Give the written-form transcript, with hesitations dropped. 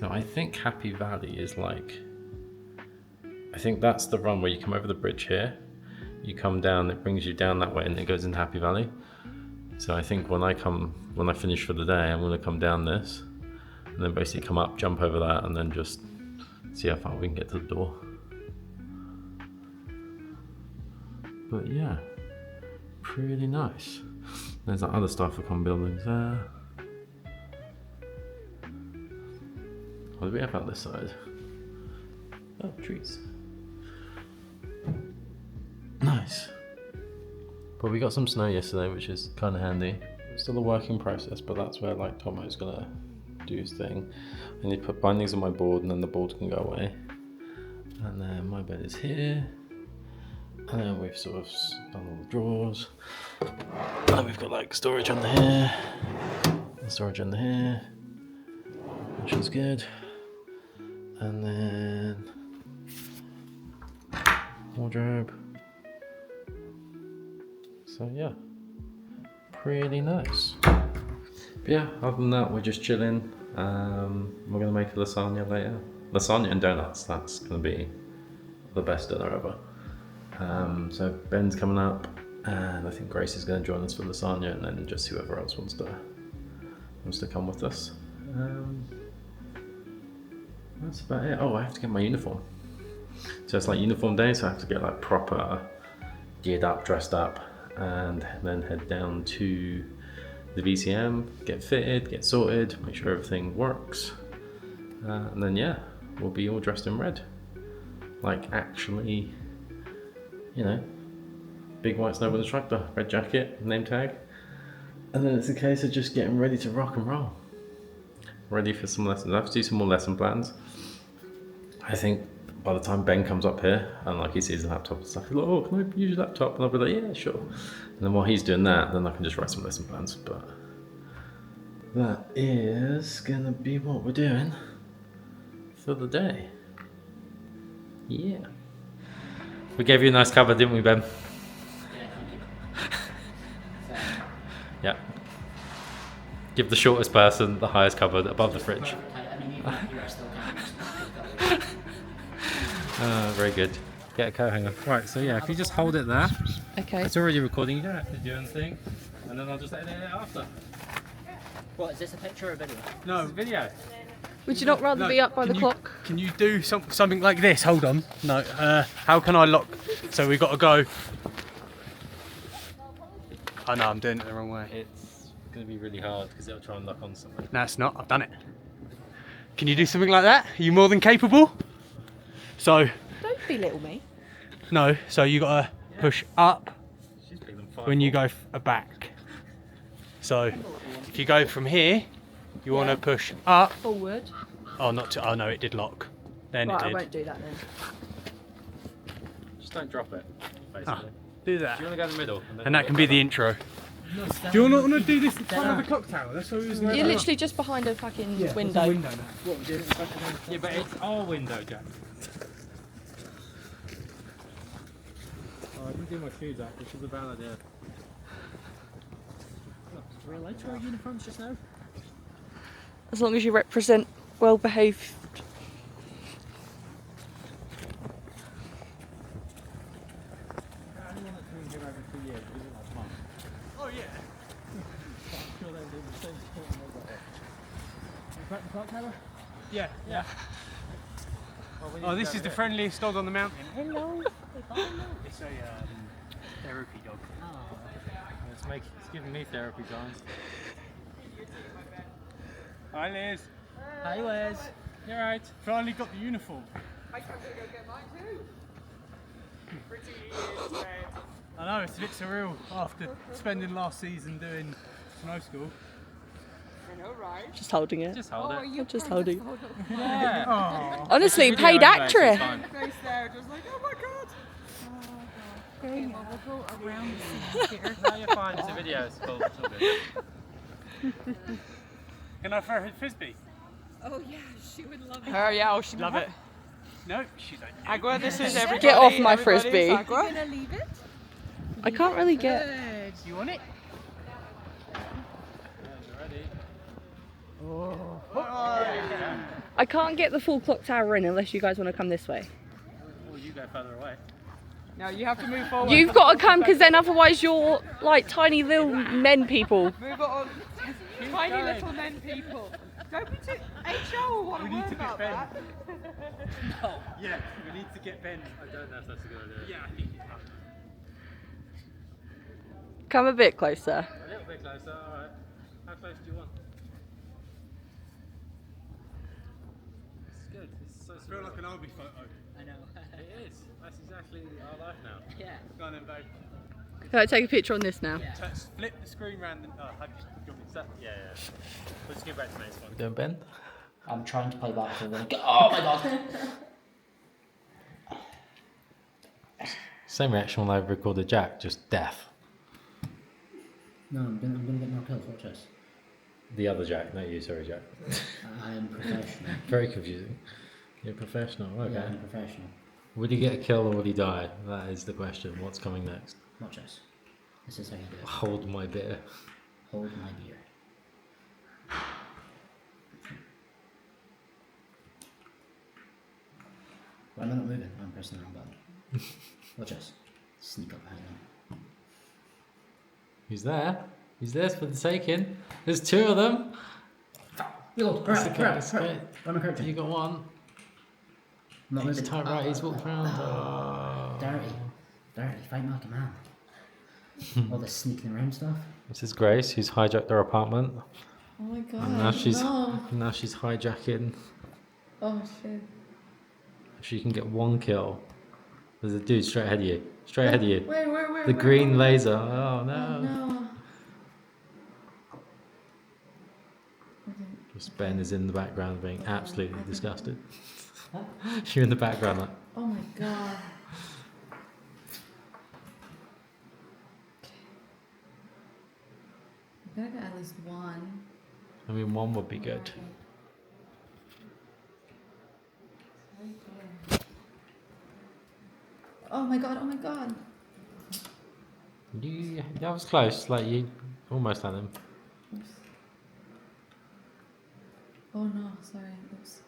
So I think Happy Valley is like, I think that's the run where you come over the bridge here, you come down, it brings you down that way and it goes into Happy Valley. So I think when I finish for the day, I'm gonna come down this and then basically come up, jump over that and then just see how far we can get to the door. But yeah, pretty nice. There's that other Starficon buildings there. What do we have out this side? Oh, trees. Nice. But we got some snow yesterday, which is kind of handy. It's still a working process, but that's where like Tomo's gonna do his thing. I need to put bindings on my board and then the board can go away. And then my bed is here. And then we've sort of done all the drawers. And we've got like storage under here. And storage under here. Which is good. And then wardrobe. So yeah, pretty nice. But yeah, other than that, we're just chilling. We're gonna make a lasagna later. Lasagna and donuts, that's gonna be the best dinner ever. So Ben's coming up, and I think Grace is gonna join us for lasagna, and then just whoever else wants to come with us. That's about it. Oh, I have to get my uniform. So it's like uniform day, so I have to get like proper geared up, dressed up, and then head down to the VCM, get fitted, get sorted, make sure everything works. And then yeah, we'll be all dressed in red. Like actually, you know, big white snowboard instructor, red jacket, name tag. And then it's a case of just getting ready to rock and roll. Ready for some lessons. I have to do some more lesson plans. I think by the time Ben comes up here and like he sees the laptop and stuff, he's like, oh, can I use your laptop? And I'll be like, yeah, sure. And then while he's doing that, then I can just write some lesson plans. But that is gonna be what we're doing for the day. Yeah. We gave you a nice cover, didn't we, Ben? Yeah. Give the shortest person the highest cover above the fridge. Very good. Get a coat hanger. Right, so yeah, if you just hold it there. Okay. It's already recording, you don't have to do anything. And then I'll just edit it after. What, is this a picture or a video? No, it's a video. Would you not rather be up by the clock? Can you do something like this? Hold on. No. How can I lock? So we've got to go. I know I'm doing it the wrong way. It's going to be really hard because it'll try and lock on something. No, it's not. I've done it. Can you do something like that? Are you more than capable? So. Don't belittle me. No. So you got to push up She's bigger than when you go back. So if you go from here, you want to push up. Forward. Oh, not to. Oh no, it did lock. Then Right, it I did. won't do that then. Just don't drop it, basically. Do that. Do you want to go in the middle? And that can be the intro. Do you not want to do this in front of the clock tower? That's what it was. You're literally just behind a fucking window. What we did in front of them? Yeah, but it's our window, Jack. Oh, I didn't do my shoes up, which is a bad idea. Were we allowed to wear uniforms just now? As long as you represent well-behaved. Oh yeah. Yeah, yeah. Oh, this is the friendliest dog on the mountain. Hello. It's a therapy dog. It's giving me therapy, guys. Hi Liz. Hi, Wes. You're right. Finally got the uniform. I can't go get mine too. Pretty red. I know, it's a bit surreal after spending last season doing snow school. I know, right? Just holding it. Just hold it. you Just holding. Yeah. Oh. Honestly, Video paid anyway, so actress. it's fine. Face there, just like, oh my god. Okay, well, we'll go around the here. No, you're fine. It's a video. It's cool. It's all good. Can I throw her frisbee? Oh yeah, she would love it. Oh yeah, oh she'd Love it. No, she don't. Agua, this is everybody. Get off my Everybody's frisbee. You Agua. gonna leave it? I can't really get. Good. You want it? Ready? Oh. I can't get the full clock tower in unless you guys want to come this way. Or you go further away. No, you have to move forward. You've got to come because then otherwise you're like tiny little men people. Move on. Tiny little men people. Don't be too. HR will want to worry about that. No. Yeah, we need to get Ben. I don't know if that's a good idea. Yeah, I think it's Come a bit closer. A little bit closer, alright. How close do you want? It's good. It's so I feel like an army photo. I know. It is. That's exactly our life now. Yeah. Go on then, babe. Can I take a picture on this now? Yeah. Flip the screen round and have you got me set? Yeah. Let's get back to next one. Doing Ben? I'm trying to play basketball. Oh my god! Same reaction when I recorded Jack, just death. No, I'm gonna get more kills. Watch this. The other Jack, not you, sorry Jack. I am professional. Very confusing. You're a professional, okay. Yeah, I'm professional. Would he get a kill or would he die? That is the question. What's coming next? Watch this. This is how you do it. Hold my beer. Hold my beer. Why am I not moving? I'm pressing the wrong button. Watch this. Sneak up behind them. He's there. He's there for the taking. There's two of them. Reload! That's Hurry okay, up! that's Hurry okay. up! I'm encouraging. You got one. I'm not He's moving. tight right, he's walked around. Oh. Dirty. Dirty. Fight me like a man. All this sneaking around stuff. This is Grace, who's hijacked her apartment. Oh my god. And now she's No. now she's hijacking. Oh shit. She can get one kill. There's a dude straight ahead of you. Straight ahead of you. Where? The green where? laser. Oh no. Oh no. Just Ben is in the background being absolutely disgusted. You're in the background like, Oh my god. I gotta get at least one. I mean one would be good. Oh my god, oh my god. That was close, like you almost had him. Oops. Oh no, sorry. Oops.